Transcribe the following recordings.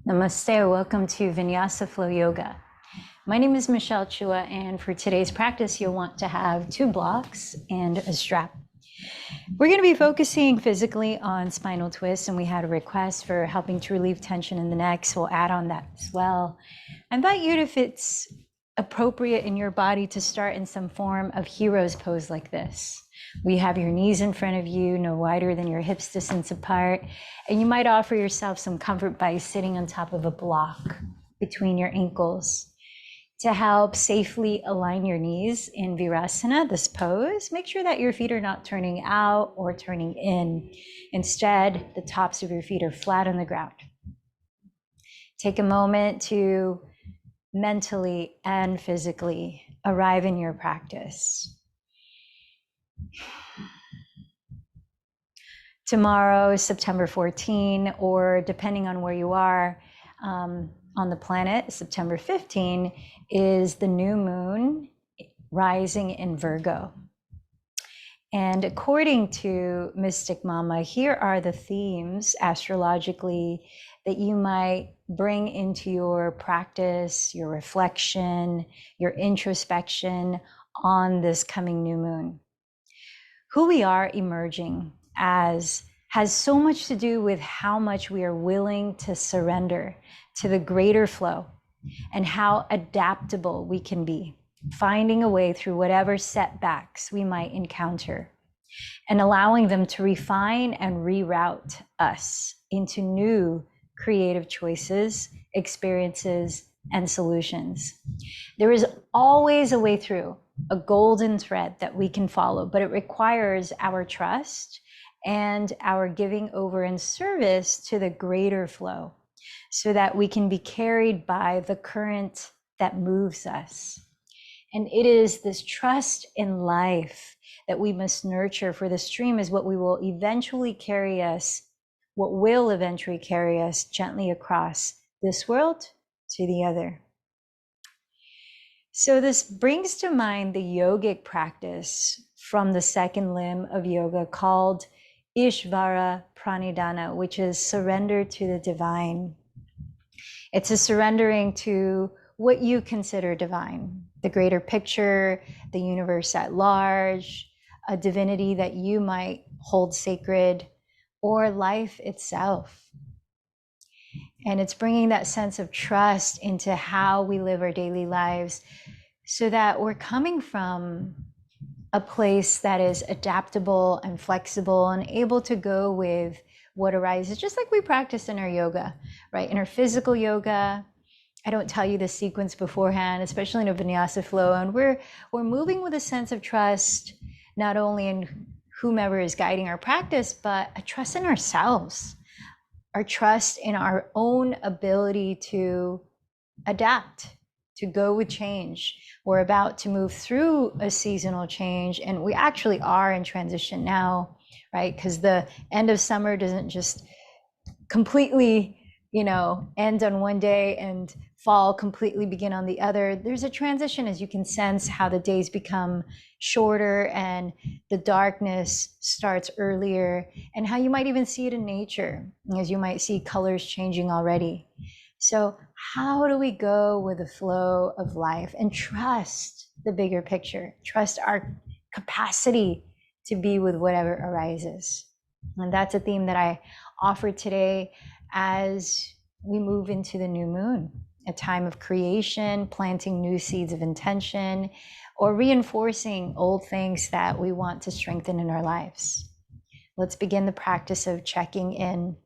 Namaste, welcome to Vinyasa Flow Yoga. My name is Michelle Chua, and for today's practice, you'll want to have 2 blocks and a strap. We're going to be focusing physically on spinal twists, and we had a request for helping to relieve tension in the neck, so we'll add on that as well. I invite you, if it's appropriate in your body, to start in some form of hero's pose like this. We have your knees in front of you, no wider than your hips distance apart, and you might offer yourself some comfort by sitting on top of a block between your ankles. To help safely align your knees in Virasana, this pose, make sure that your feet are not turning out or turning in. Instead, the tops of your feet are flat on the ground. Take a moment to mentally and physically arrive in your practice. Tomorrow is September 14, or depending on where you are on the planet, September 15 is the new moon rising in Virgo. And according to Mystic Mama, here are the themes astrologically that you might bring into your practice, your reflection, your introspection on this coming new moon. Who we are emerging as has so much to do with how much we are willing to surrender to the greater flow and how adaptable we can be, finding a way through whatever setbacks we might encounter and allowing them to refine and reroute us into new creative choices, experiences, and solutions. There is always a way through, a golden thread that we can follow, but it requires our trust and our giving over in service to the greater flow so that we can be carried by the current that moves us. And it is this trust in life that we must nurture, for the stream is what will eventually carry us gently across this world to the other. So this brings to mind the yogic practice from the second limb of yoga called Ishvara Pranidhana, which is surrender to the divine. It's a surrendering to what you consider divine, the greater picture, the universe at large, a divinity that you might hold sacred, or life itself. And it's bringing that sense of trust into how we live our daily lives so that we're coming from a place that is adaptable and flexible and able to go with what arises, just like we practice in our yoga, right? In our physical yoga, I don't tell you the sequence beforehand, especially in a vinyasa flow, and we're moving with a sense of trust, not only in whomever is guiding our practice, but a trust in ourselves, our trust in our own ability to adapt, to go with change. We're about to move through a seasonal change, and we actually are in transition now, right? Because the end of summer doesn't just completely, end on one day and fall completely begin on the other. There's a transition, as you can sense how the days become shorter and the darkness starts earlier, and how you might even see it in nature, as you might see colors changing already. So how do we go with the flow of life and trust the bigger picture, trust our capacity to be with whatever arises? And that's a theme that I offered today as we move into the new moon, a time of creation, planting new seeds of intention, or reinforcing old things that we want to strengthen in our lives. Let's begin the practice of checking in.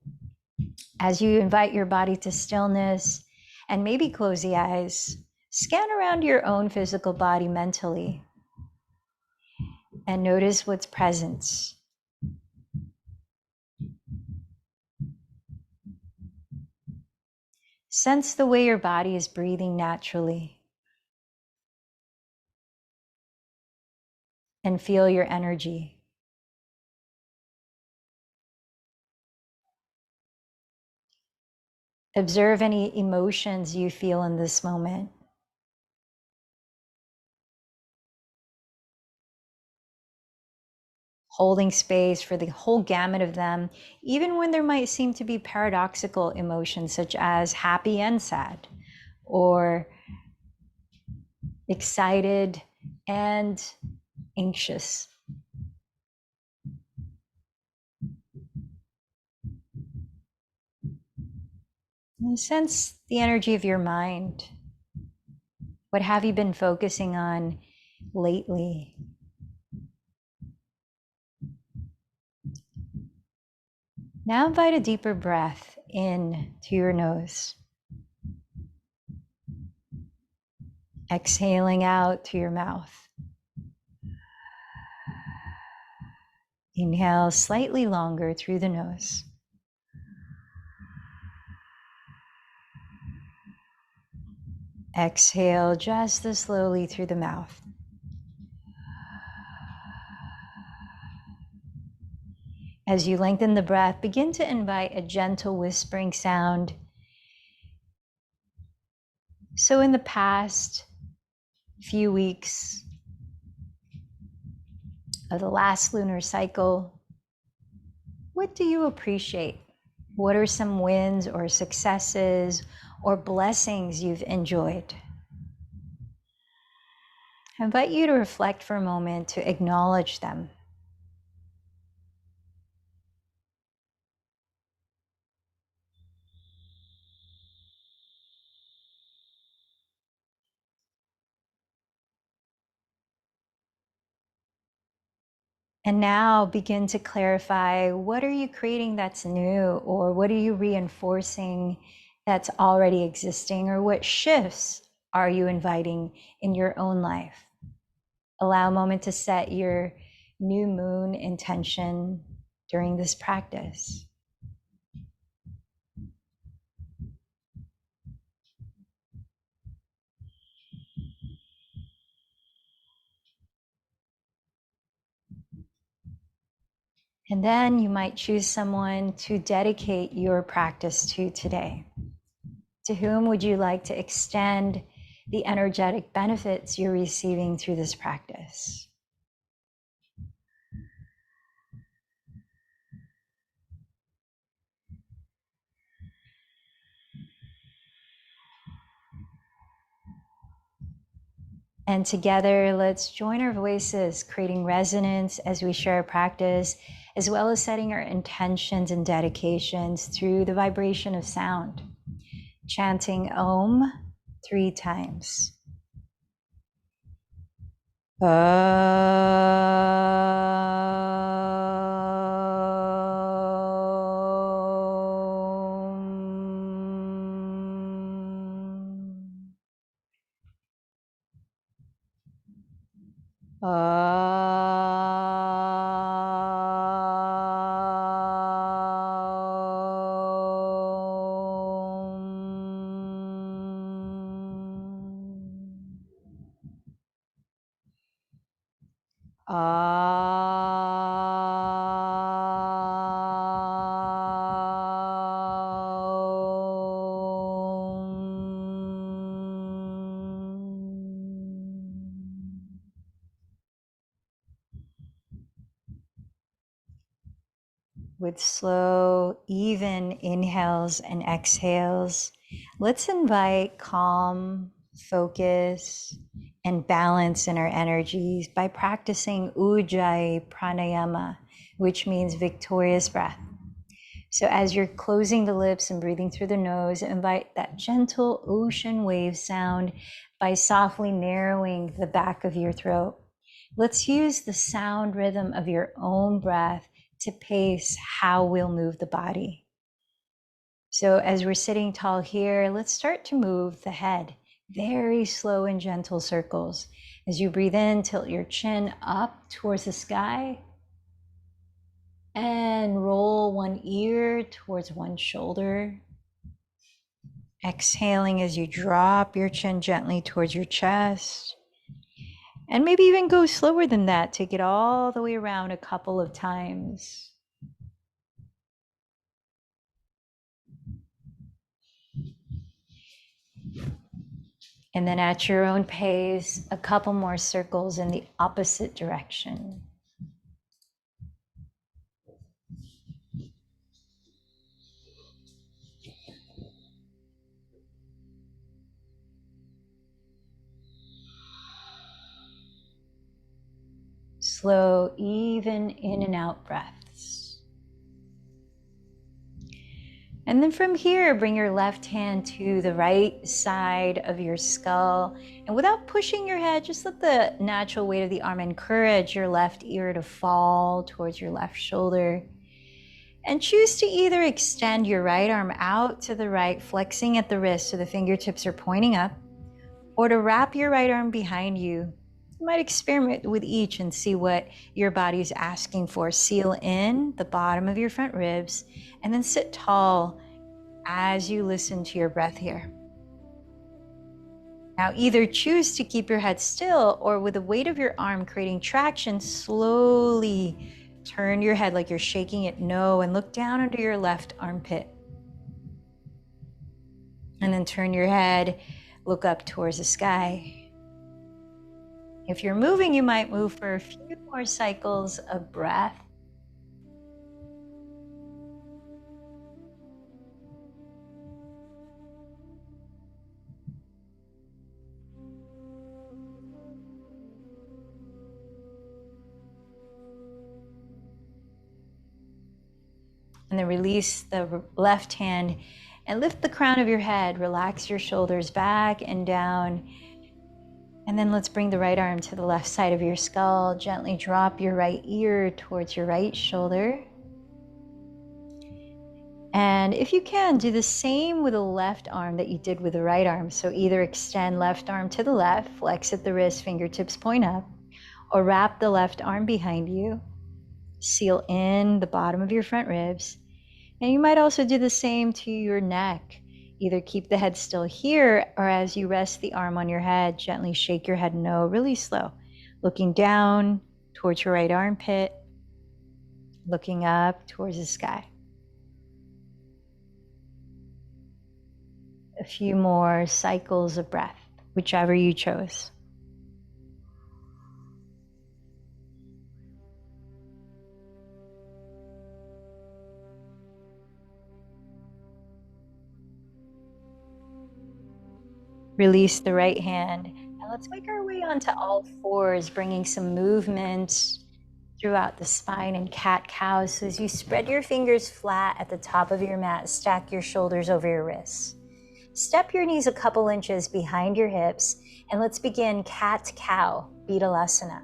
As you invite your body to stillness and maybe close the eyes, scan around your own physical body mentally and notice what's present. Sense the way your body is breathing naturally and feel your energy. Observe any emotions you feel in this moment. holding space for the whole gamut of them, even when there might seem to be paradoxical emotions such as happy and sad, or excited and anxious. And sense the energy of your mind. What have you been focusing on lately? Now invite a deeper breath in to your nose. Exhaling out to your mouth. Inhale slightly longer through the nose. Exhale just as slowly through the mouth. As you lengthen the breath, begin to invite a gentle whispering sound. So in the past few weeks of the last lunar cycle, what do you appreciate? What are some wins or successes or blessings you've enjoyed? I invite you to reflect for a moment to acknowledge them. And now begin to clarify, what are you creating that's new, or what are you reinforcing that's already existing, or what shifts are you inviting in your own life? Allow a moment to set your new moon intention during this practice. And then you might choose someone to dedicate your practice to today. To whom would you like to extend the energetic benefits you're receiving through this practice? And together, let's join our voices, creating resonance as we share our practice, as well as setting our intentions and dedications through the vibration of sound. Chanting Om 3 times. With slow, even inhales and exhales, let's invite calm, focus, and balance in our energies by practicing Ujjayi Pranayama, which means victorious breath. So as you're closing the lips and breathing through the nose, invite that gentle ocean wave sound by softly narrowing the back of your throat. Let's use the sound rhythm of your own breath to pace how we'll move the body. So as we're sitting tall here, let's start to move the head, very slow and gentle circles. As you breathe in, tilt your chin up towards the sky and roll one ear towards one shoulder. Exhaling as you drop your chin gently towards your chest. And maybe even go slower than that. Take it all the way around a couple of times. And then at your own pace, a couple more circles in the opposite direction. Slow, even in and out breaths. And then from here, bring your left hand to the right side of your skull. And without pushing your head, just let the natural weight of the arm encourage your left ear to fall towards your left shoulder. And choose to either extend your right arm out to the right, flexing at the wrist so the fingertips are pointing up, or to wrap your right arm behind you. You might experiment with each and see what your body's asking for. Seal in the bottom of your front ribs and then sit tall as you listen to your breath here. Now either choose to keep your head still or with the weight of your arm creating traction, slowly turn your head like you're shaking it no and look down under your left armpit. And then turn your head, look up towards the sky. If you're moving, you might move for a few more cycles of breath. And then release the left hand and lift the crown of your head. Relax your shoulders back and down. And then let's bring the right arm to the left side of your skull. Gently drop your right ear towards your right shoulder. And if you can, do the same with the left arm that you did with the right arm. So either extend left arm to the left, flex at the wrist, fingertips point up, or wrap the left arm behind you. Seal in the bottom of your front ribs. And you might also do the same to your neck. Either keep the head still here, or as you rest the arm on your head, gently shake your head no, really slow. Looking down towards your right armpit, looking up towards the sky. A few more cycles of breath, whichever you chose. Release the right hand, and let's make our way onto all fours, bringing some movement throughout the spine and cat-cow. So as you spread your fingers flat at the top of your mat, stack your shoulders over your wrists. Step your knees a couple inches behind your hips, and let's begin cat-cow, Vinyasa.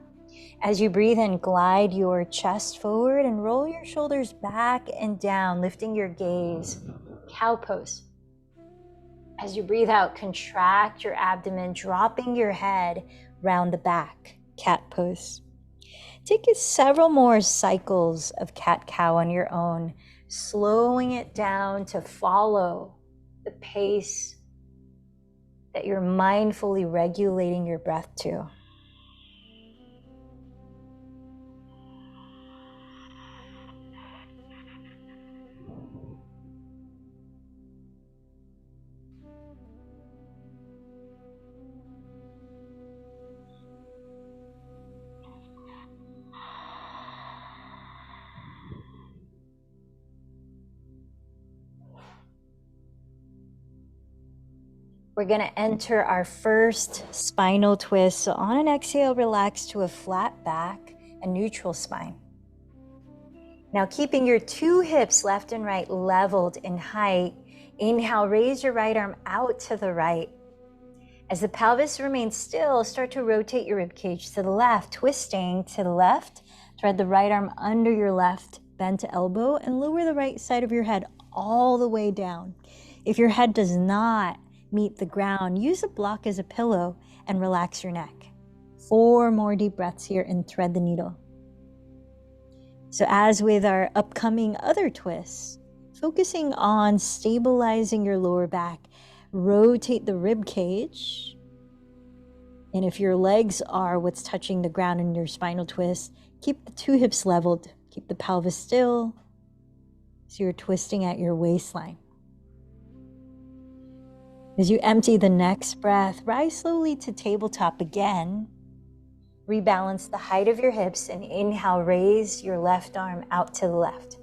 As you breathe in, glide your chest forward and roll your shoulders back and down, lifting your gaze, cow pose. As you breathe out, contract your abdomen, dropping your head round the back, cat pose. Take several more cycles of cat-cow on your own, slowing it down to follow the pace that you're mindfully regulating your breath to. We're going to enter our first spinal twist. So on an exhale, relax to a flat back and neutral spine. Now keeping your two hips left and right leveled in height, inhale, raise your right arm out to the right. As the pelvis remains still, start to rotate your ribcage to the left, twisting to the left. Thread the right arm under your left bent elbow and lower the right side of your head all the way down. If your head does not meet the ground, use a block as a pillow and relax your neck. 4 more deep breaths here and thread the needle. So as with our upcoming other twists, focusing on stabilizing your lower back, rotate the rib cage. And if your legs are what's touching the ground in your spinal twist, keep the 2 hips leveled, keep the pelvis still. So you're twisting at your waistline. As you empty the next breath, rise slowly to tabletop again. Rebalance the height of your hips and inhale, raise your left arm out to the left.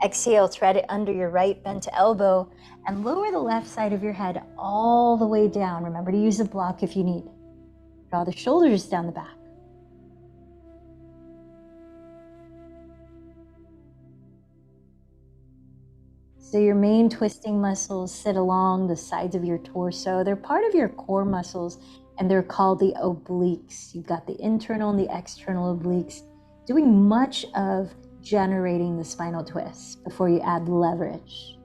Exhale, thread it under your right bent elbow and lower the left side of your head all the way down. Remember to use a block if you need. Draw the shoulders down the back. So your main twisting muscles sit along the sides of your torso. They're part of your core muscles, and they're called the obliques. You've got the internal and the external obliques doing much of generating the spinal twist before you add leverage.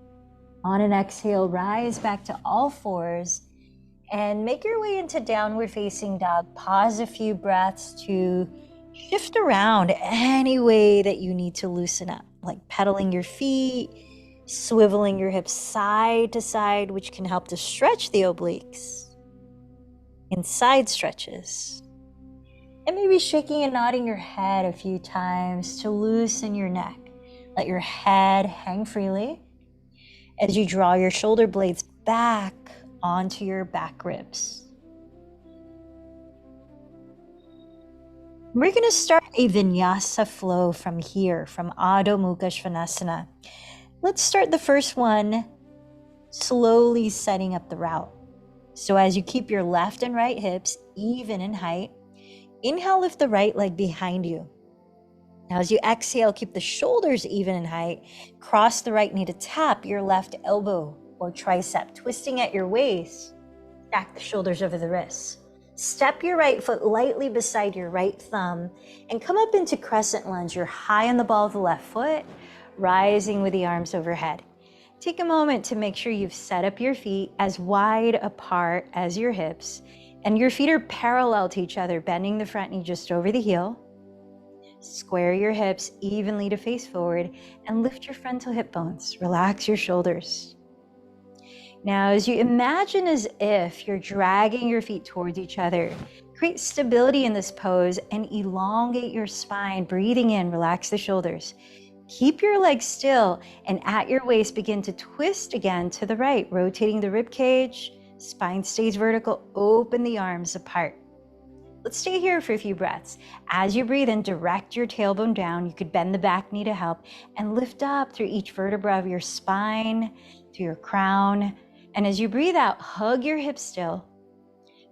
On an exhale, rise back to all fours and make your way into downward facing dog. Pause a few breaths to shift around any way that you need to loosen up, like pedaling your feet, swiveling your hips side to side, which can help to stretch the obliques in side stretches. And maybe shaking and nodding your head a few times to loosen your neck. Let your head hang freely as you draw your shoulder blades back onto your back ribs. We're going to start a Vinyasa flow from here, from Adho Mukha Svanasana. Let's start the first one, slowly setting up the route. So as you keep your left and right hips even in height, inhale, lift the right leg behind you. Now as you exhale, keep the shoulders even in height. Cross the right knee to tap your left elbow or tricep, twisting at your waist. Stack the shoulders over the wrists. Step your right foot lightly beside your right thumb and come up into crescent lunge. You're high on the ball of the left foot, rising with the arms overhead. Take a moment to make sure you've set up your feet as wide apart as your hips, and your feet are parallel to each other, bending the front knee just over the heel. Square your hips evenly to face forward and lift your frontal hip bones. Relax your shoulders. Now, as you imagine as if you're dragging your feet towards each other, create stability in this pose and elongate your spine. Breathing in, relax the shoulders. Keep your legs still, and at your waist, begin to twist again to the right, rotating the rib cage. Spine stays vertical, open the arms apart. Let's stay here for a few breaths. As you breathe in, direct your tailbone down. You could bend the back knee to help and lift up through each vertebra of your spine, through your crown. And as you breathe out, hug your hips still,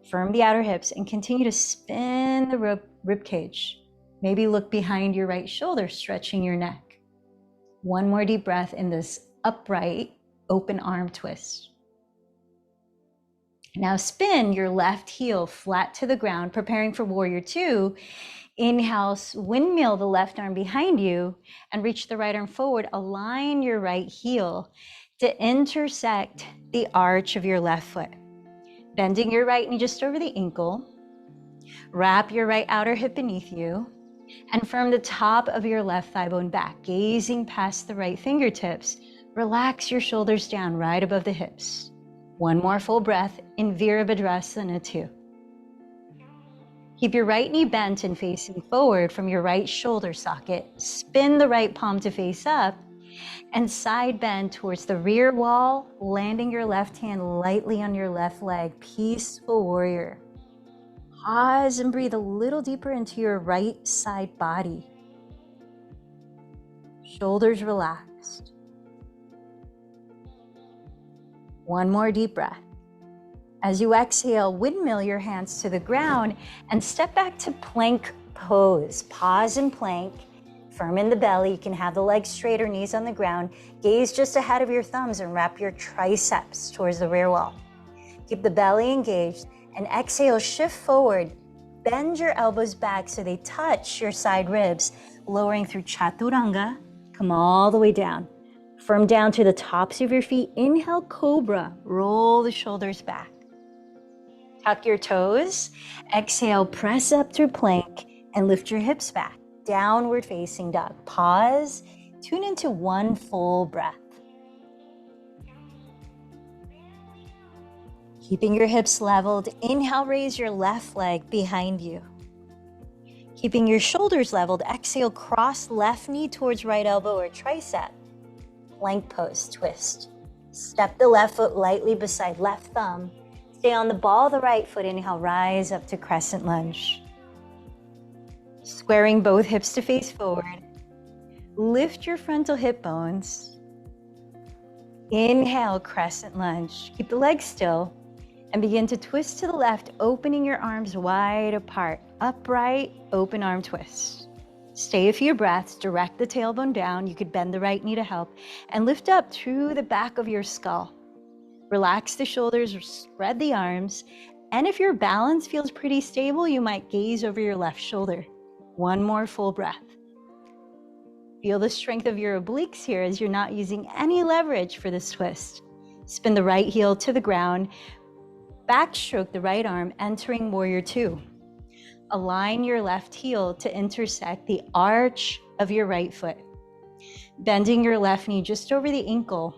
firm the outer hips, and continue to spin the rib cage. Maybe look behind your right shoulder, stretching your neck. One more deep breath in this upright, open arm twist. Now spin your left heel flat to the ground, preparing for warrior two. Inhale, windmill the left arm behind you and reach the right arm forward. Align your right heel to intersect the arch of your left foot. Bending your right knee just over the ankle. Wrap your right outer hip beneath you and firm the top of your left thigh bone back, gazing past the right fingertips. Relax your shoulders down right above the hips. One more full breath in Virabhadrasana 2. Keep your right knee bent and facing forward from your right shoulder socket. Spin the right palm to face up and side bend towards the rear wall, landing your left hand lightly on your left leg. Peaceful warrior. Pause and breathe a little deeper into your right side body. Shoulders relaxed. One more deep breath. As you exhale, windmill your hands to the ground and step back to plank pose. Pause in plank, firm in the belly. You can have the legs straight or knees on the ground. Gaze just ahead of your thumbs and wrap your triceps towards the rear wall. Keep the belly engaged and exhale, shift forward. Bend your elbows back so they touch your side ribs, lowering through chaturanga. Come all the way down. Firm down to the tops of your feet. Inhale, cobra. Roll the shoulders back. Tuck your toes. Exhale, press up through plank and lift your hips back. Downward facing dog. Pause. Tune into one full breath. Keeping your hips leveled, inhale, raise your left leg behind you. Keeping your shoulders leveled, exhale, cross left knee towards right elbow or tricep. Plank pose, twist. Step the left foot lightly beside left thumb. Stay on the ball of the right foot. Inhale, rise up to crescent lunge. Squaring both hips to face forward. Lift your frontal hip bones. Inhale, crescent lunge. Keep the legs still and begin to twist to the left, opening your arms wide apart. Upright, open arm twist. Stay a few breaths, direct the tailbone down. You could bend the right knee to help and lift up through the back of your skull. Relax the shoulders, spread the arms. And if your balance feels pretty stable, you might gaze over your left shoulder. One more full breath. Feel the strength of your obliques here as you're not using any leverage for this twist. Spin the right heel to the ground. Backstroke the right arm, entering warrior two. Align your left heel to intersect the arch of your right foot. Bending your left knee just over the ankle.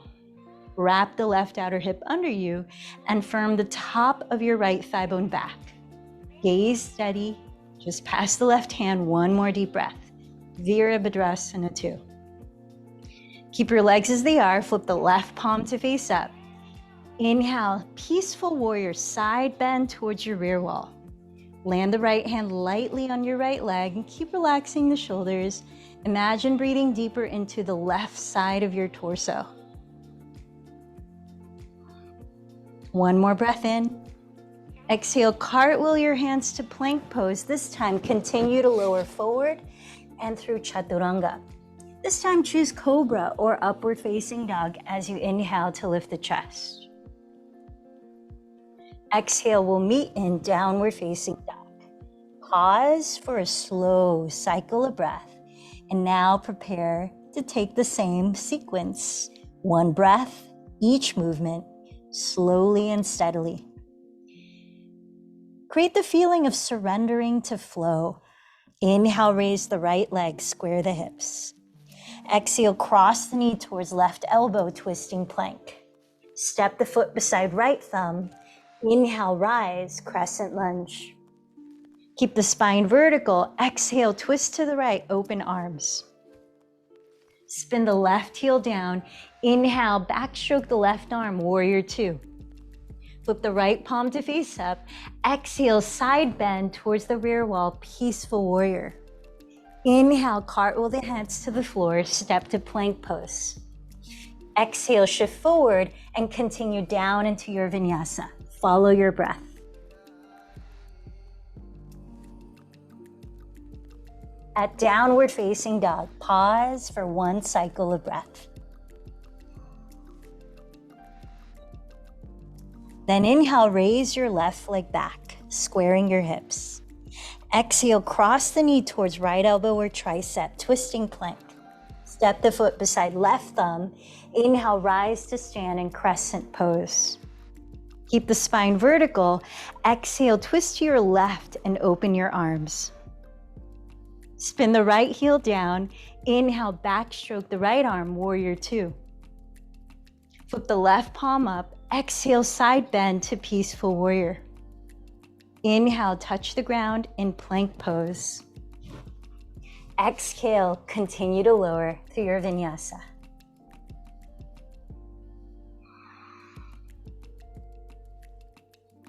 Wrap the left outer hip under you and firm the top of your right thigh bone back. Gaze steady, just pass the left hand, one more deep breath. Virabhadrasana 2. Keep your legs as they are, flip the left palm to face up. Inhale, peaceful warrior, side bend towards your rear wall. Land the right hand lightly on your right leg and keep relaxing the shoulders. Imagine breathing deeper into the left side of your torso. One more breath in. Exhale, cartwheel your hands to plank pose. This time, continue to lower forward and through chaturanga. This time, choose cobra or upward facing dog as you inhale to lift the chest. Exhale, we'll meet in downward facing dog. Pause for a slow cycle of breath. And now prepare to take the same sequence. One breath, each movement, slowly and steadily. Create the feeling of surrendering to flow. Inhale, raise the right leg, square the hips. Exhale, cross the knee towards left elbow, twisting plank. Step the foot beside right thumb. Inhale, rise, crescent lunge. Keep the spine vertical. Exhale, twist to the right, open arms. Spin the left heel down. Inhale, backstroke the left arm, warrior two. Flip the right palm to face up. Exhale, side bend towards the rear wall, peaceful warrior. Inhale, cartwheel the hands to the floor, step to plank pose. Exhale, shift forward and continue down into your vinyasa. Follow your breath. At downward facing dog, pause for one cycle of breath. Then inhale, raise your left leg back, squaring your hips. Exhale, cross the knee towards right elbow or tricep, twisting plank. Step the foot beside left thumb. Inhale, rise to stand in crescent pose. Keep the spine vertical. Exhale, twist to your left and open your arms. Spin the right heel down. Inhale, backstroke the right arm, warrior two. Flip the left palm up. Exhale, side bend to peaceful warrior. Inhale, touch the ground in plank pose. Exhale, continue to lower through your vinyasa.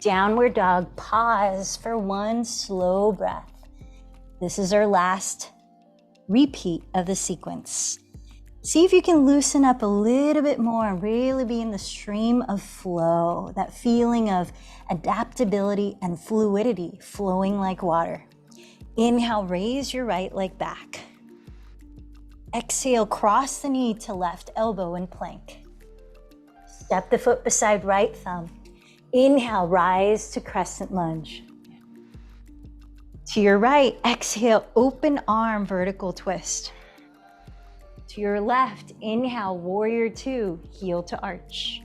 Downward dog, pause for one slow breath. This is our last repeat of the sequence. See if you can loosen up a little bit more and really be in the stream of flow, that feeling of adaptability and fluidity flowing like water. Inhale, raise your right leg back. Exhale, cross the knee to left elbow in plank. Step the foot beside right thumb. Inhale, rise to crescent lunge. To your right, exhale, open arm, vertical twist. To your left, inhale, warrior two, heel to arch.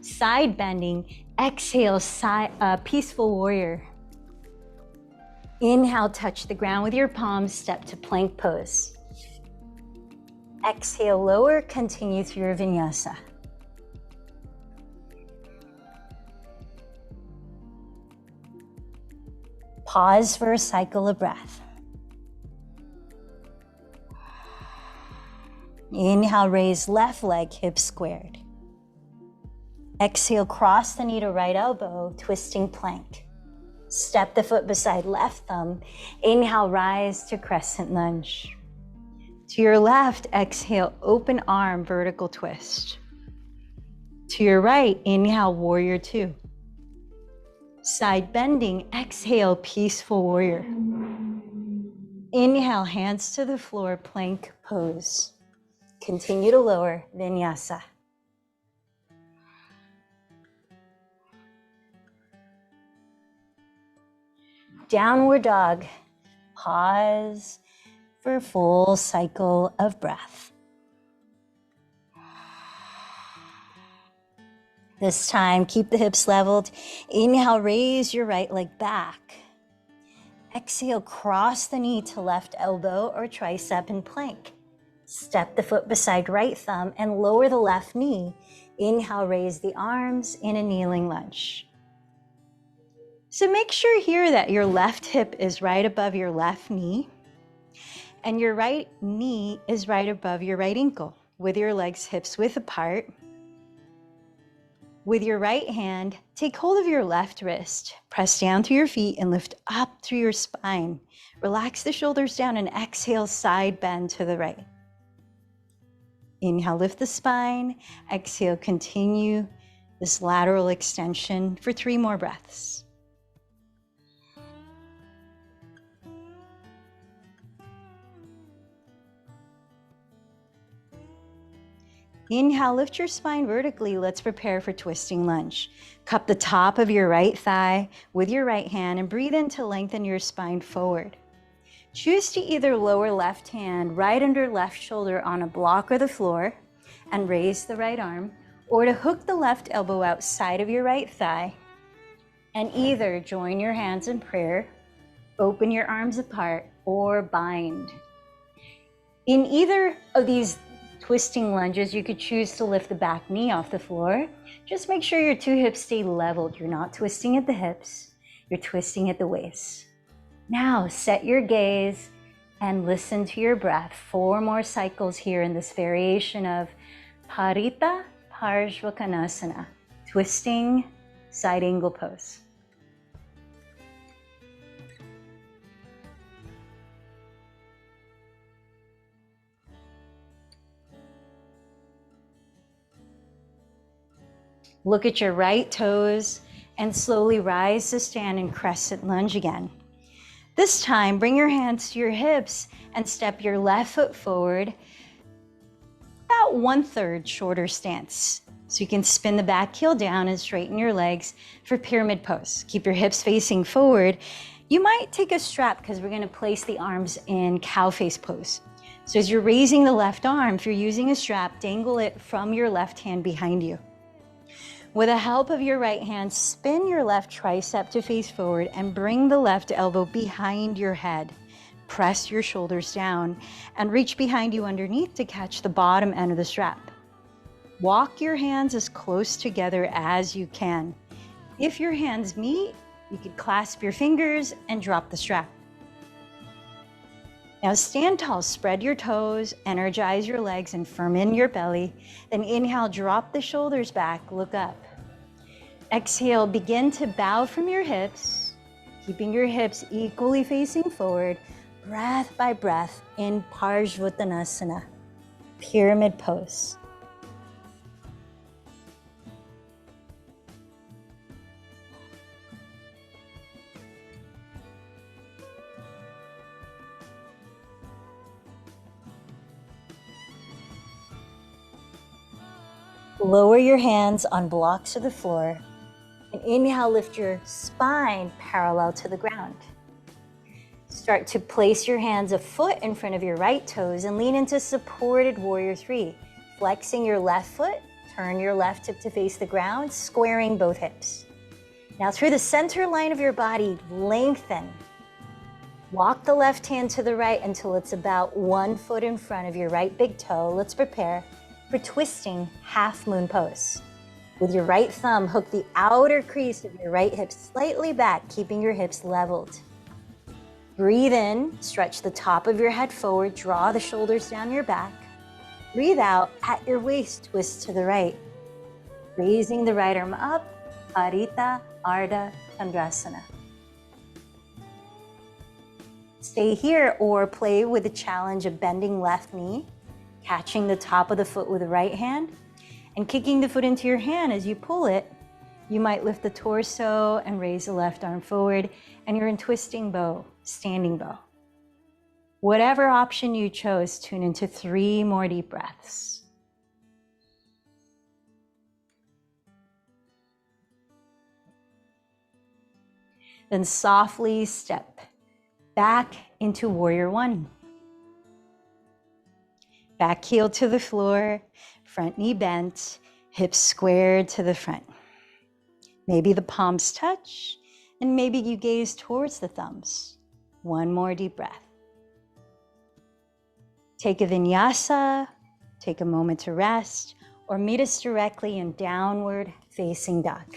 Side bending, exhale, peaceful warrior. Inhale, touch the ground with your palms, step to plank pose. Exhale, lower, continue through your vinyasa. Pause for a cycle of breath. Inhale, raise left leg, hips squared. Exhale, cross the knee to right elbow, twisting plank. Step the foot beside left thumb. Inhale, rise to crescent lunge. To your left, exhale, open arm, vertical twist. To your right, inhale, warrior two. Side bending, exhale, peaceful warrior. Inhale, hands to the floor, plank pose. Continue to lower, Vinyasa. Downward dog. Pause for a full cycle of breath. This time, keep the hips leveled. Inhale, raise your right leg back. Exhale, cross the knee to left elbow or tricep in plank. Step the foot beside right thumb and lower the left knee. Inhale, raise the arms in a kneeling lunge. So make sure here that your left hip is right above your left knee and your right knee is right above your right ankle with your legs hips width apart. With your right hand, take hold of your left wrist, press down through your feet and lift up through your spine. Relax the shoulders down and exhale, side bend to the right. Inhale, lift the spine. Exhale, continue this lateral extension for 3 more breaths. Inhale, lift your spine vertically. Let's prepare for twisting lunge. Cup the top of your right thigh with your right hand and breathe in to lengthen your spine forward. Choose to either lower left hand right under left shoulder on a block or the floor and raise the right arm, or to hook the left elbow outside of your right thigh and either join your hands in prayer, open your arms apart, or bind. In either of these twisting lunges, you could choose to lift the back knee off the floor. Just make sure your 2 hips stay leveled. You're not twisting at the hips, you're twisting at the waist. Now set your gaze and listen to your breath. 4 more cycles here in this variation of Parita Parshvakonasana, twisting side angle pose. Look at your right toes and slowly rise to stand in crescent lunge again. This time, bring your hands to your hips and step your left foot forward, about 1/3 shorter stance. So you can spin the back heel down and straighten your legs for pyramid pose. Keep your hips facing forward. You might take a strap because we're going to place the arms in cow face pose. So as you're raising the left arm, if you're using a strap, dangle it from your left hand behind you. With the help of your right hand, spin your left tricep to face forward and bring the left elbow behind your head. Press your shoulders down and reach behind you underneath to catch the bottom end of the strap. Walk your hands as close together as you can. If your hands meet, you can clasp your fingers and drop the strap. Now stand tall, spread your toes, energize your legs and firm in your belly. Then inhale, drop the shoulders back, look up. Exhale, begin to bow from your hips, keeping your hips equally facing forward, breath by breath in Parshvakonasana, pyramid pose. Lower your hands on blocks of the floor and inhale, lift your spine parallel to the ground. Start to place your hands a foot in front of your right toes and lean into supported warrior 3. Flexing your left foot, turn your left hip to face the ground, squaring both hips. Now through the center line of your body, lengthen. Walk the left hand to the right until it's about 1 foot in front of your right big toe. Let's prepare for twisting half moon pose. With your right thumb, hook the outer crease of your right hip slightly back, keeping your hips leveled. Breathe in, stretch the top of your head forward, draw the shoulders down your back. Breathe out, at your waist, twist to the right. Raising the right arm up, Parita Ardha Chandrasana. Stay here or play with the challenge of bending left knee, catching the top of the foot with the right hand, and kicking the foot into your hand. As you pull it, you might lift the torso and raise the left arm forward, and you're in twisting bow, standing bow. Whatever option you chose, tune into 3 more deep breaths. Then softly step back into warrior 1. Back heel to the floor, front knee bent, hips squared to the front. Maybe the palms touch, and maybe you gaze towards the thumbs. 1 more deep breath. Take a vinyasa, take a moment to rest, or meet us directly in downward facing dog.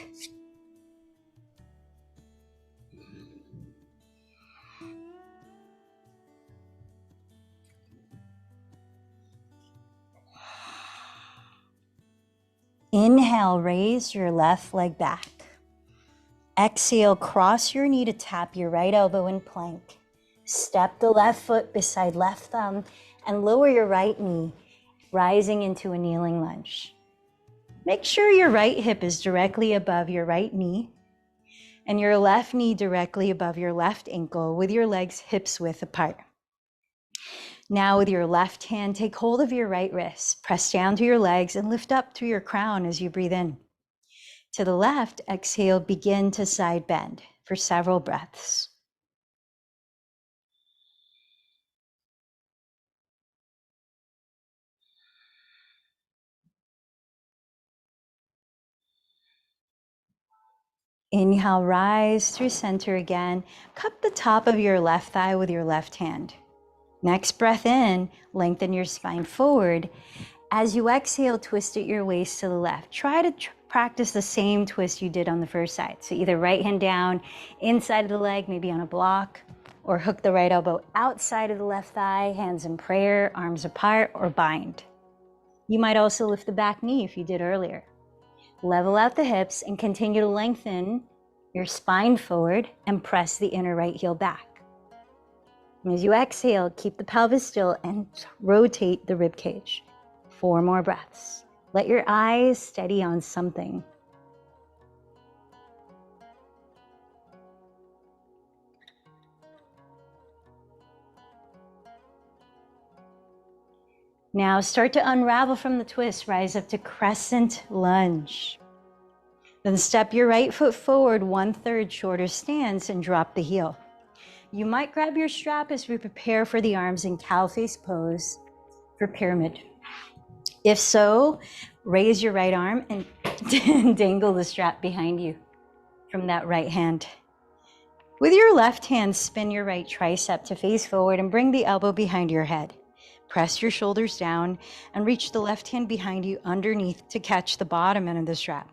Inhale, raise your left leg back. Exhale, cross your knee to tap your right elbow in plank. Step the left foot beside left thumb and lower your right knee, rising into a kneeling lunge. Make sure your right hip is directly above your right knee and your left knee directly above your left ankle with your legs hips width apart. Now with your left hand, take hold of your right wrist, press down to your legs and lift up through your crown as you breathe in. To the left, exhale, begin to side bend for several breaths. Inhale, rise through center again. Cup the top of your left thigh with your left hand. Next breath in, lengthen your spine forward. As you exhale, twist at your waist to the left. Try to practice the same twist you did on the first side. So either right hand down, inside of the leg, maybe on a block, or hook the right elbow outside of the left thigh, hands in prayer, arms apart, or bind. You might also lift the back knee if you did earlier. Level out the hips and continue to lengthen your spine forward and press the inner right heel back. And as you exhale, keep the pelvis still and rotate the rib cage. 4 more breaths. Let your eyes steady on something. Now start to unravel from the twist, rise up to crescent lunge. Then step your right foot forward 1/3 shorter stance and drop the heel. You might grab your strap as we prepare for the arms in cow face pose for pyramid. If so, raise your right arm and dangle the strap behind you from that right hand. With your left hand, spin your right tricep to face forward and bring the elbow behind your head. Press your shoulders down and reach the left hand behind you underneath to catch the bottom end of the strap.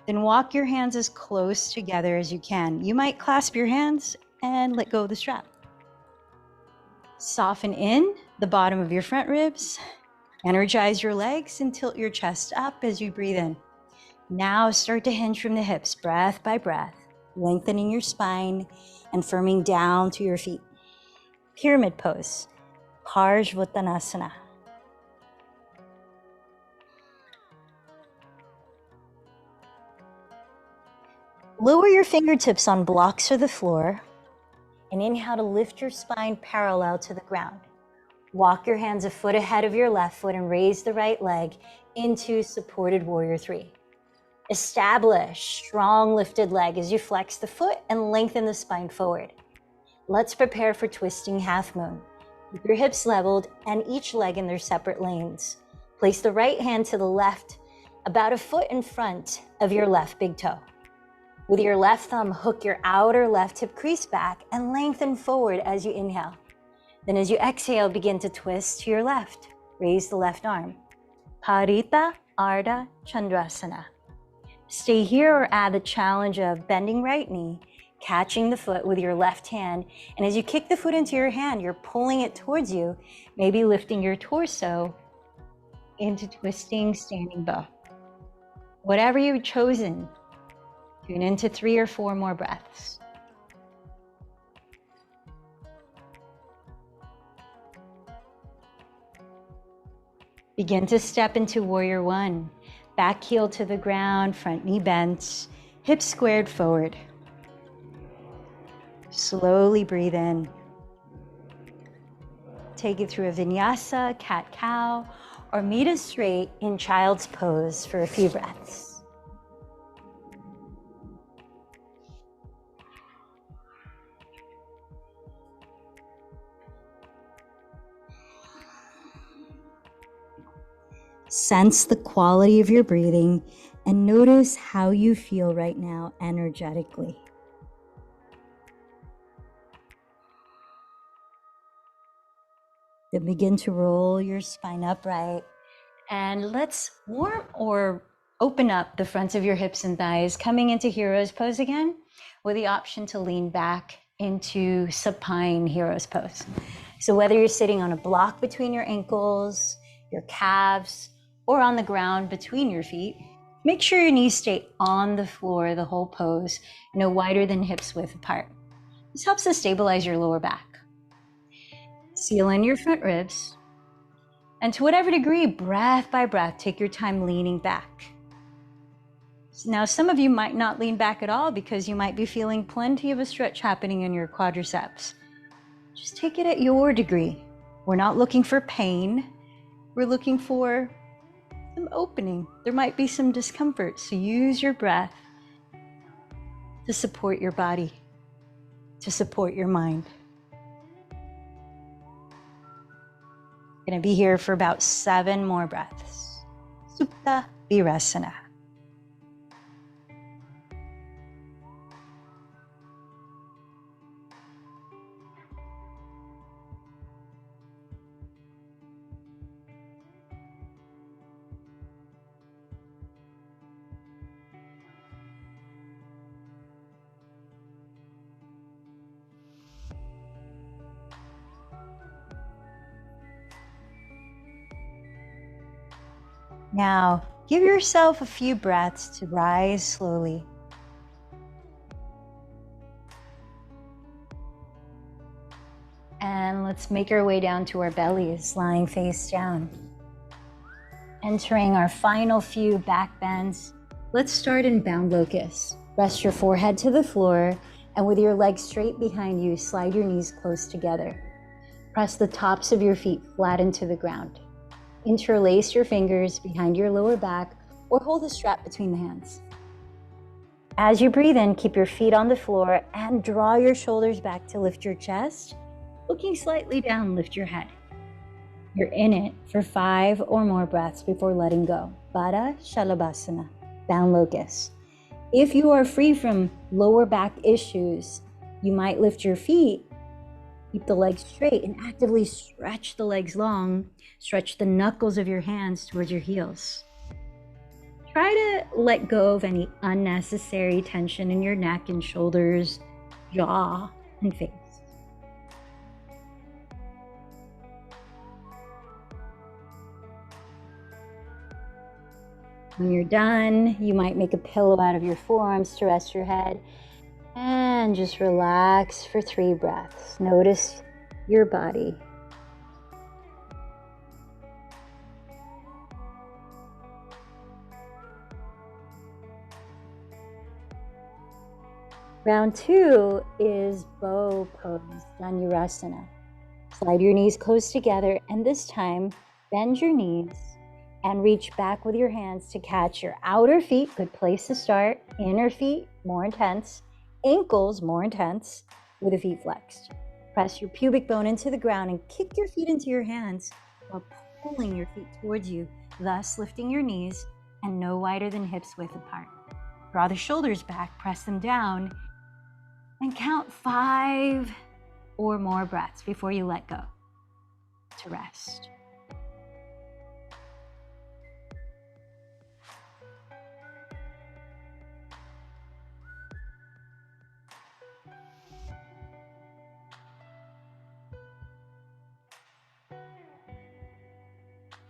Then walk your hands as close together as you can. You might clasp your hands and let go of the strap. Soften in the bottom of your front ribs. Energize your legs and tilt your chest up as you breathe in. Now start to hinge from the hips, breath by breath, lengthening your spine and firming down to your feet. Pyramid pose, Parsvottanasana. Lower your fingertips on blocks or the floor and inhale to lift your spine parallel to the ground. Walk your hands a foot ahead of your left foot and raise the right leg into supported warrior 3. Establish strong lifted leg as you flex the foot and lengthen the spine forward. Let's prepare for twisting half moon. Keep your hips leveled and each leg in their separate lanes. Place the right hand to the left, about a foot in front of your left big toe. With your left thumb, hook your outer left hip crease back and lengthen forward as you inhale. Then as you exhale, begin to twist to your left. Raise the left arm. Parita Ardha Chandrasana. Stay here or add the challenge of bending right knee, catching the foot with your left hand. And as you kick the foot into your hand, you're pulling it towards you, maybe lifting your torso into twisting standing bow. Whatever you've chosen, tune into 3 or 4 more breaths. Begin to step into warrior 1. Back heel to the ground, front knee bent, hips squared forward. Slowly breathe in. take it through a Vinyasa, cat-cow, or meet us straight in child's pose for a few breaths. Sense the quality of your breathing and notice how you feel right now energetically. Then begin to roll your spine upright, and let's warm or open up the fronts of your hips and thighs, coming into hero's pose again, with the option to lean back into supine hero's pose. So whether you're sitting on a block between your ankles, your calves, or on the ground between your feet, make sure your knees stay on the floor the whole pose, no wider than hips width apart. This helps to stabilize your lower back. Seal in your front ribs, and to whatever degree, breath by breath, take your time leaning back. Now, some of you might not lean back at all because you might be feeling plenty of a stretch happening in your quadriceps. Just take it at your degree. We're not looking for pain. We're looking for some opening. There might be some discomfort, so use your breath to support your body, to support your mind. Going to be here for about 7 more breaths. Supta Virasana. Now, give yourself a few breaths to rise slowly. And let's make our way down to our bellies, lying face down. Entering our final few back bends, let's start in bound locust. Rest your forehead to the floor, and with your legs straight behind you, slide your knees close together. Press the tops of your feet flat into the ground. Interlace your fingers behind your lower back or hold the strap between the hands. As you breathe in, keep your feet on the floor and draw your shoulders back to lift your chest. Looking slightly down, lift your head. You're in it for 5 or more breaths before letting go. Baddha Shalabhasana, bound locust. If you are free from lower back issues, you might lift your feet. Keep the legs straight and actively stretch the legs long. Stretch the knuckles of your hands towards your heels. Try to let go of any unnecessary tension in your neck and shoulders, jaw, and face. When you're done, you might make a pillow out of your forearms to rest your head. And just relax for 3 breaths. Notice your body. Round 2 is bow pose, Dhanurasana. Slide your knees close together, and this time, bend your knees and reach back with your hands to catch your outer feet. Good place to start. Inner feet, more intense. Ankles, more intense, with the feet flexed. Press your pubic bone into the ground and kick your feet into your hands while pulling your feet towards you, thus lifting your knees and no wider than hips width apart. Draw the shoulders back, press them down, and count 5 or more breaths before you let go to rest.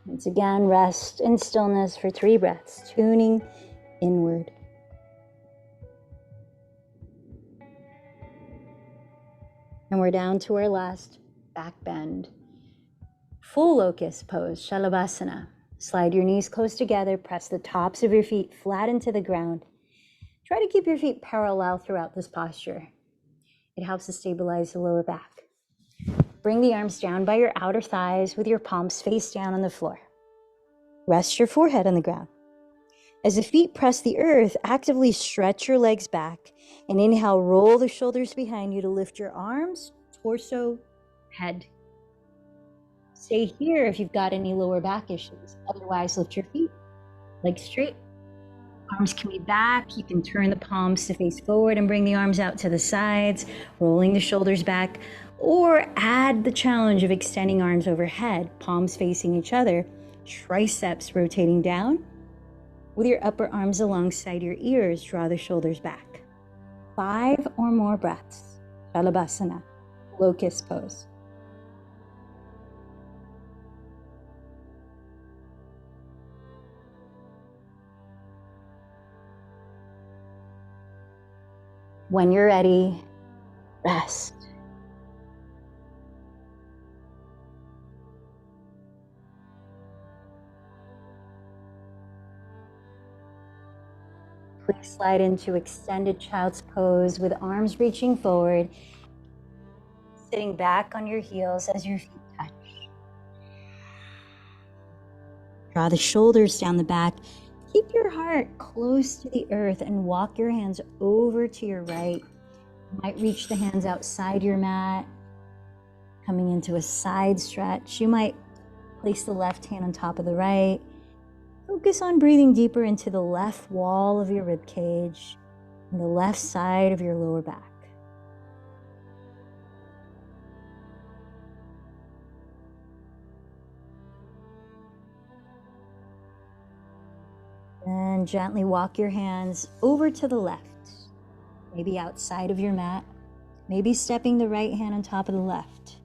Once again, rest in stillness for 3 breaths, tuning inward. And we're down to our last back bend. Full locust pose, Shalabhasana. Slide your knees close together, press the tops of your feet flat into the ground. Try to keep your feet parallel throughout this posture. It helps to stabilize the lower back. Bring the arms down by your outer thighs with your palms face down on the floor. Rest your forehead on the ground. As the feet press the earth, actively stretch your legs back and inhale, roll the shoulders behind you to lift your arms, torso, head. Stay here if you've got any lower back issues. Otherwise, lift your feet, legs straight. Arms can be back. You can turn the palms to face forward and bring the arms out to the sides, rolling the shoulders back, or add the challenge of extending arms overhead, palms facing each other, triceps rotating down. With your upper arms alongside your ears, draw the shoulders back. 5 or more breaths. Shalabhasana, locust pose. When you're ready, rest. Please slide into extended child's pose with arms reaching forward, sitting back on your heels as your feet touch. Draw the shoulders down the back. Keep your heart close to the earth and walk your hands over to your right. You might reach the hands outside your mat, coming into a side stretch. You might place the left hand on top of the right. Focus on breathing deeper into the left wall of your rib cage and the left side of your lower back. And gently walk your hands over to the left, maybe outside of your mat, maybe stepping the right hand on top of the left.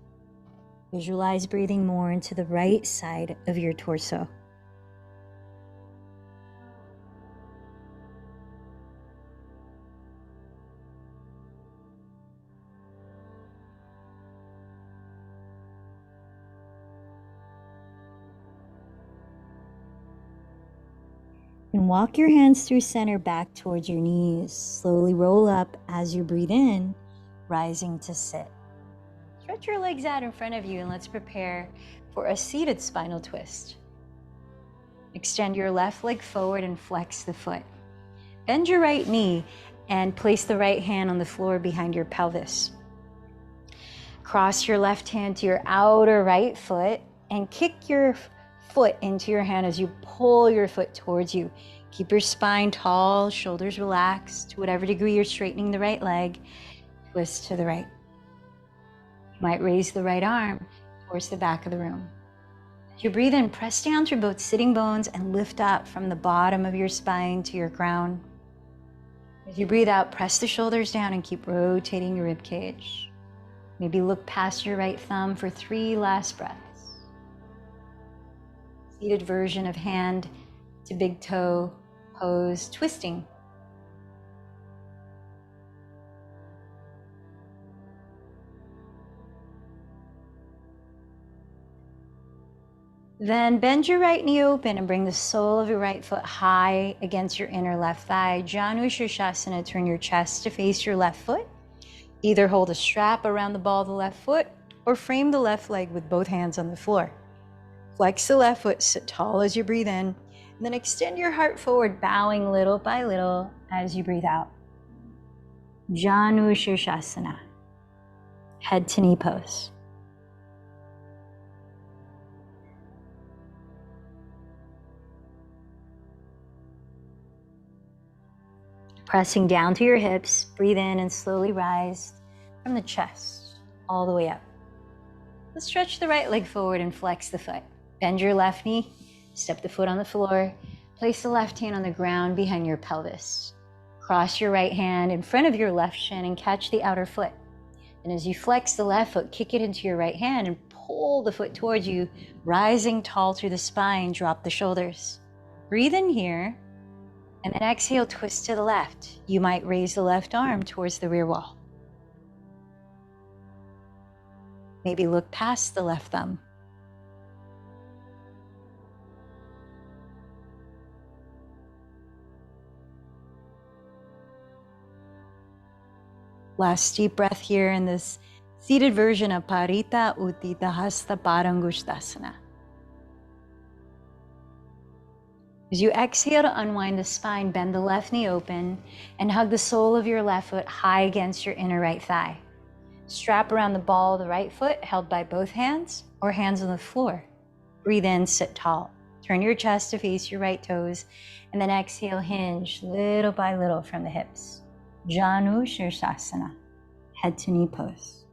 Visualize breathing more into the right side of your torso. And walk your hands through center back towards your knees. Slowly roll up as you breathe in, rising to sit. Stretch your legs out in front of you and let's prepare for a seated spinal twist. Extend your left leg forward and flex the foot. Bend your right knee and place the right hand on the floor behind your pelvis. Cross your left hand to your outer right foot and kick your foot into your hand as you pull your foot towards you. Keep your spine tall, shoulders relaxed. To whatever degree you're straightening the right leg, twist to the right. You might raise the right arm towards the back of the room. As you breathe in, press down through both sitting bones and lift up from the bottom of your spine to your crown. As you breathe out, press the shoulders down and keep rotating your rib cage. Maybe look past your right thumb for 3 last breaths. Seated version of hand to big toe pose, twisting. Then bend your right knee open and bring the sole of your right foot high against your inner left thigh. Janu Shirshasana, turn your chest to face your left foot. Either hold a strap around the ball of the left foot or frame the left leg with both hands on the floor. Flex the left foot, sit tall as you breathe in, and then extend your heart forward, bowing little by little as you breathe out. Janu Shirshasana, head to knee pose. Pressing down to your hips, breathe in and slowly rise from the chest all the way up. Let's stretch the right leg forward and flex the foot. Bend your left knee, step the foot on the floor, place the left hand on the ground behind your pelvis. Cross your right hand in front of your left shin and catch the outer foot. And as you flex the left foot, kick it into your right hand and pull the foot towards you, rising tall through the spine, drop the shoulders. Breathe in here, and then exhale, twist to the left. You might raise the left arm towards the rear wall. Maybe look past the left thumb. Last deep breath here in this Seated version of Parita Utthita Hasta Padangushtasana. As you exhale to unwind the spine, bend the left knee open and hug the sole of your left foot high against your inner right thigh. Strap around the ball of the right foot, held by both hands or hands on the floor. Breathe in, sit tall. Turn your chest to face your right toes, and then exhale, hinge little by little from the hips. Janu Shirsasana, head to knee pose.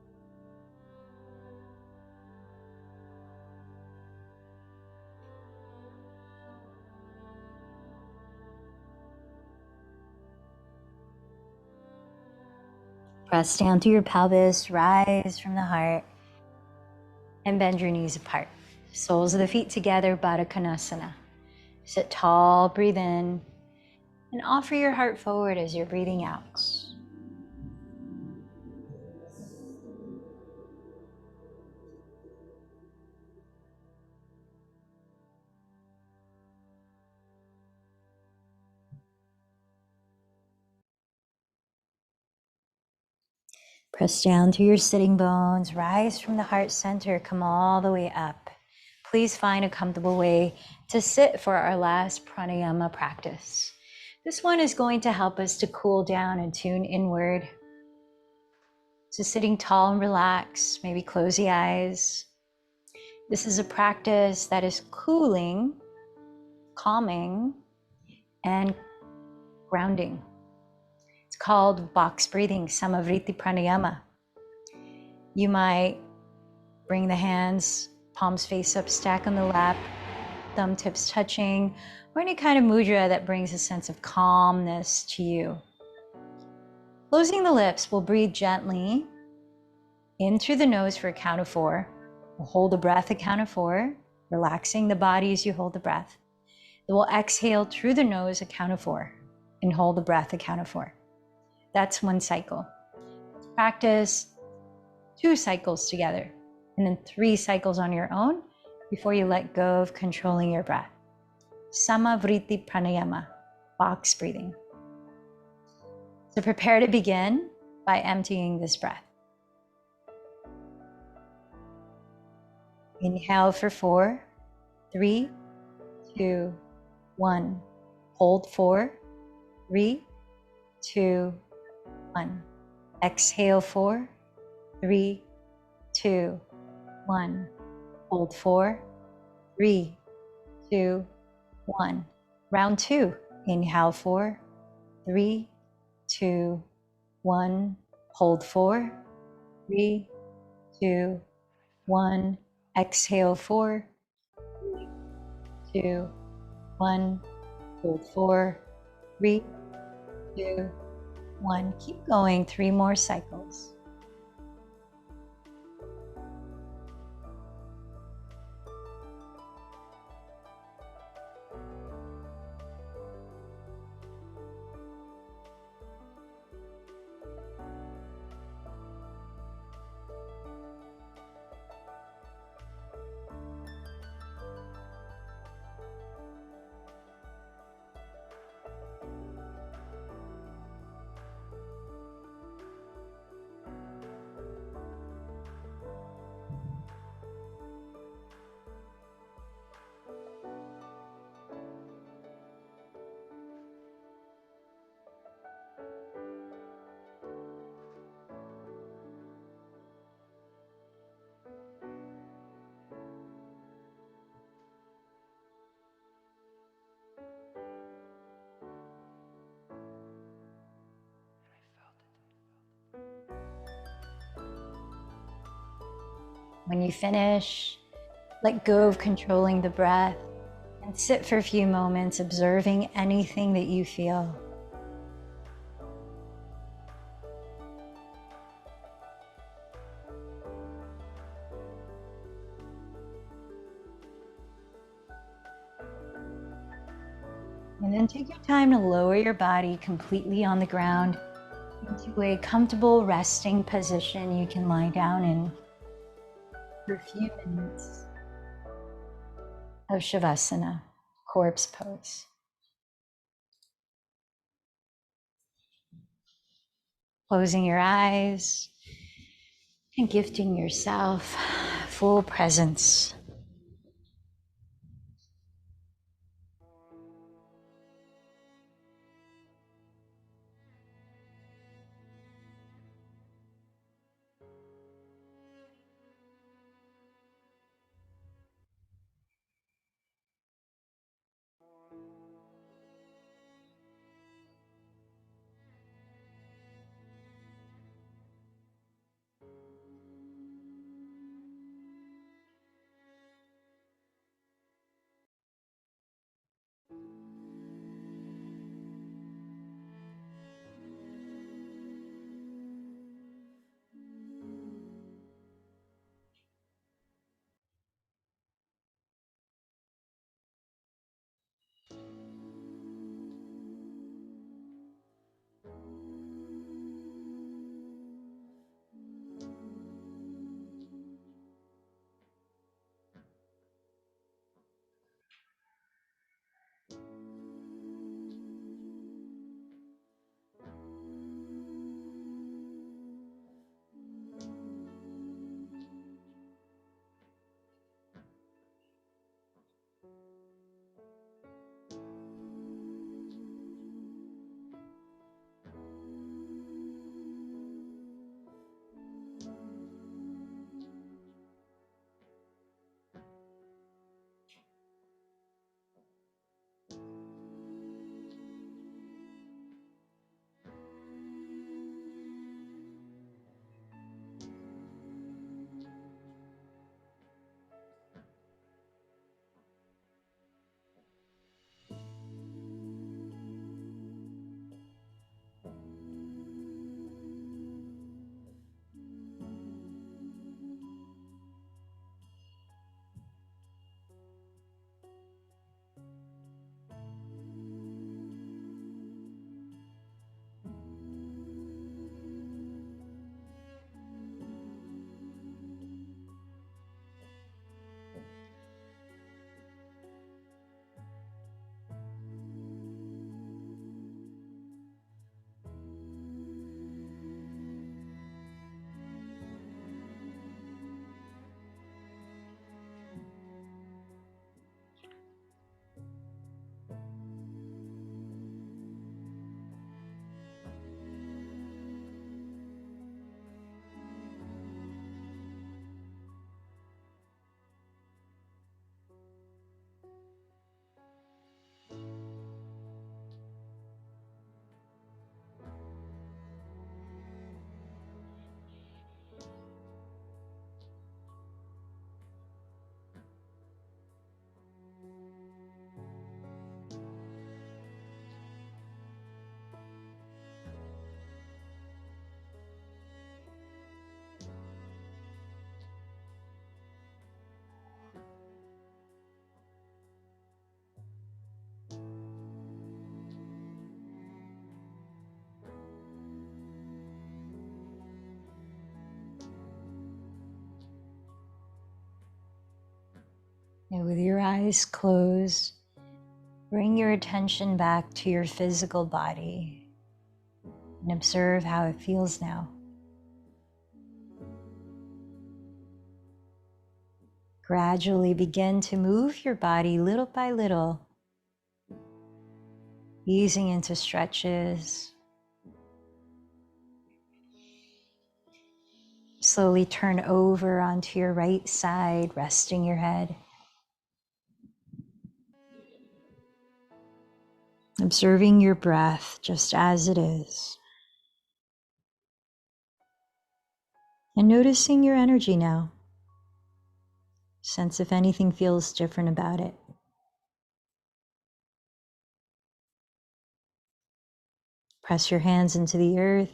Press down through your pelvis, rise from the heart, and bend your knees apart. Soles of the feet together, Baddha Konasana. Sit tall, breathe in, and offer your heart forward as you're breathing out. Press down through your sitting bones, rise from the heart center, come all the way up. Please find a comfortable way to sit for our last pranayama practice. This one is going to help us to cool down and tune inward. So sitting tall and relaxed, maybe close the eyes. This is a practice that is cooling, calming, and grounding. It's called box breathing, Samavriti Pranayama. You might bring the hands, palms face up, stack on the lap, thumb tips touching, or any kind of mudra that brings a sense of calmness to you. Closing the lips, we'll breathe gently in through the nose for a count of 4. We'll hold the breath a count of 4, relaxing the body as you hold the breath. Then we'll exhale through the nose a count of 4 and hold the breath a count of 4. That's one cycle. Practice 2 cycles together and then 3 cycles on your own before you let go of controlling your breath. Samavriti Pranayama, box breathing. So prepare to begin by emptying this breath. Inhale for 4, 3, 2, 1. Hold 4, 3, 2, 1. Exhale 4, 3, 2, 1. Hold 4, 3, 2, 1. Round 2. Inhale 4, 3, 2, 1. Hold 4, 3, 2, 1. Exhale 4, 3, 2, 1. Hold 4, 3, 2, 1. Keep going 3 more cycles. When you finish, let go of controlling the breath and sit for a few moments, observing anything that you feel. And then take your time to lower your body completely on the ground into a comfortable resting position you can lie down in for a few minutes of Shavasana, corpse pose. Closing your eyes, And gifting yourself full presence. And with your eyes closed, bring your attention back to your physical body and observe how it feels now. Gradually begin to move your body little by little, easing into stretches. Slowly turn over onto your right side, resting your head. Observing your breath just as it is. And noticing your energy now. Sense if anything feels different about it. Press your hands into the earth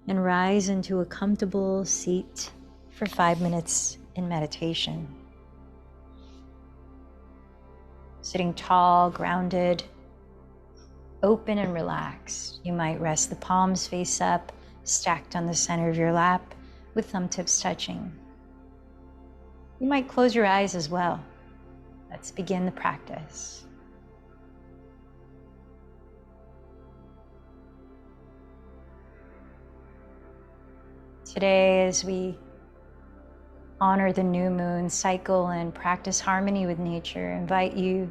and rise into a comfortable seat for 5 minutes in meditation. Sitting tall, grounded, open and relaxed. You might rest the palms face up, stacked on the center of your lap, with thumb tips touching. You might close your eyes as well. Let's begin the practice. Today, as we honor the new moon cycle and practice harmony with nature, I invite you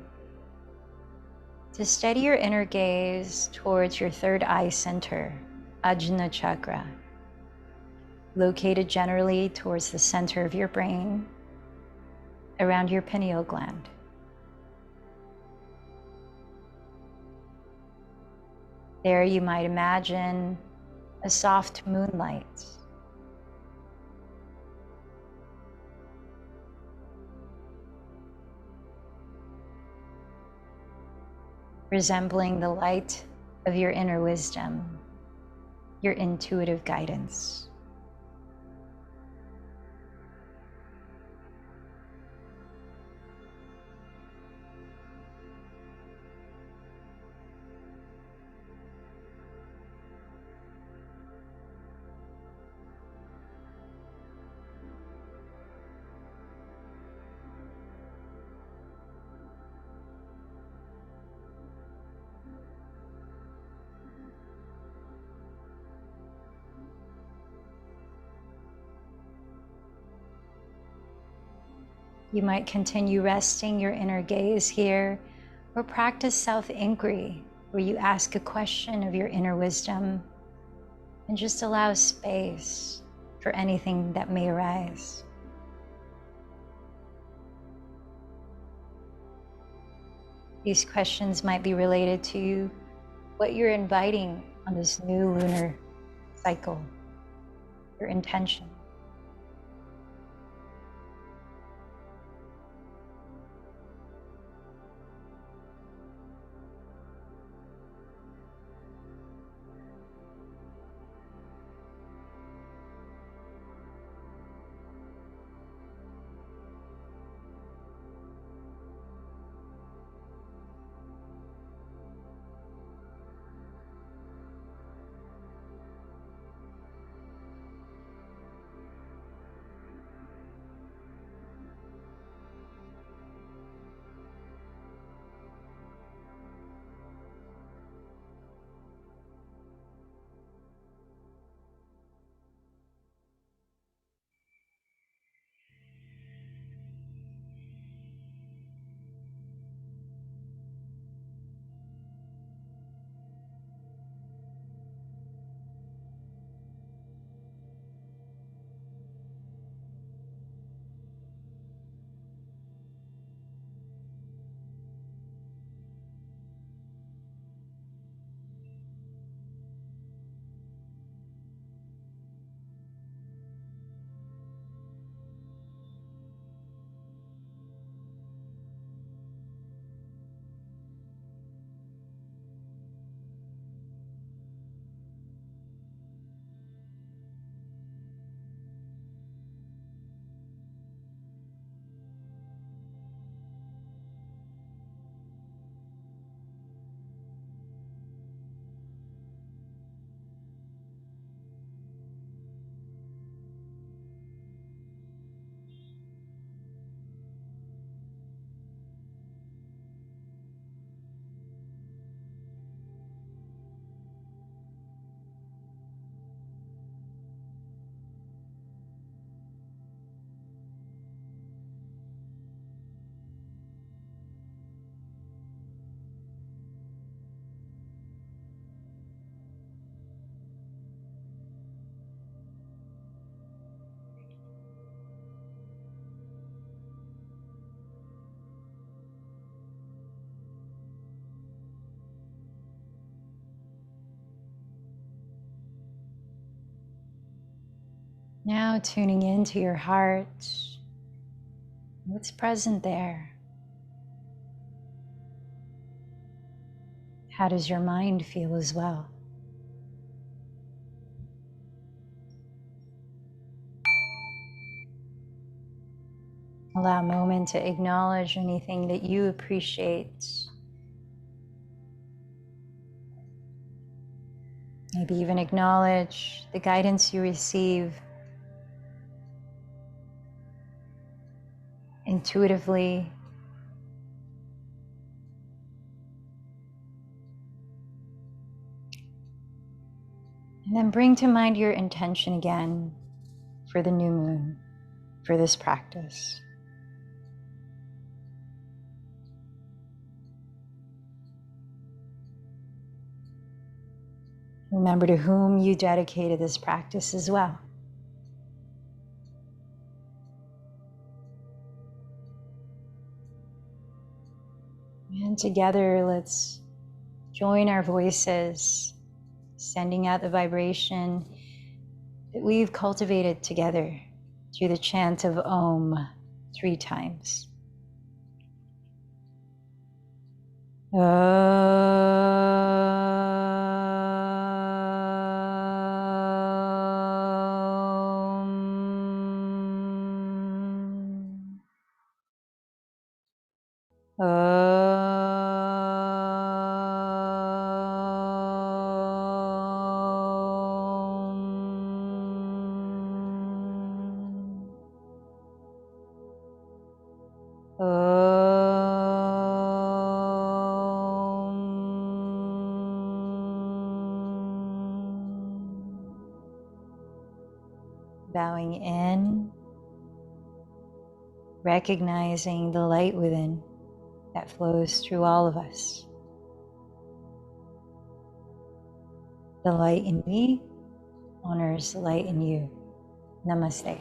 to steady your inner gaze towards your third eye center, Ajna chakra, located generally towards the center of your brain, around your pineal gland. There you might imagine a soft moonlight, resembling the light of your inner wisdom, your intuitive guidance. You might continue resting your inner gaze here, or practice self-inquiry, where you ask a question of your inner wisdom and just allow space for anything that may arise. These questions might be related to what you're inviting on this new lunar cycle, your intention. Now tuning into your heart, what's present there? How does your mind feel as well? Allow a moment to acknowledge anything that you appreciate. Maybe even acknowledge the guidance you receive intuitively. And then bring to mind your intention again. for the new moon, for this practice. Remember to whom you dedicated this practice as well. And together, let's join our voices, sending out the vibration that we've cultivated together through the chant of Om 3 times. Bowing in, recognizing the light within that flows through all of us. The light in me honors the light in you. Namaste.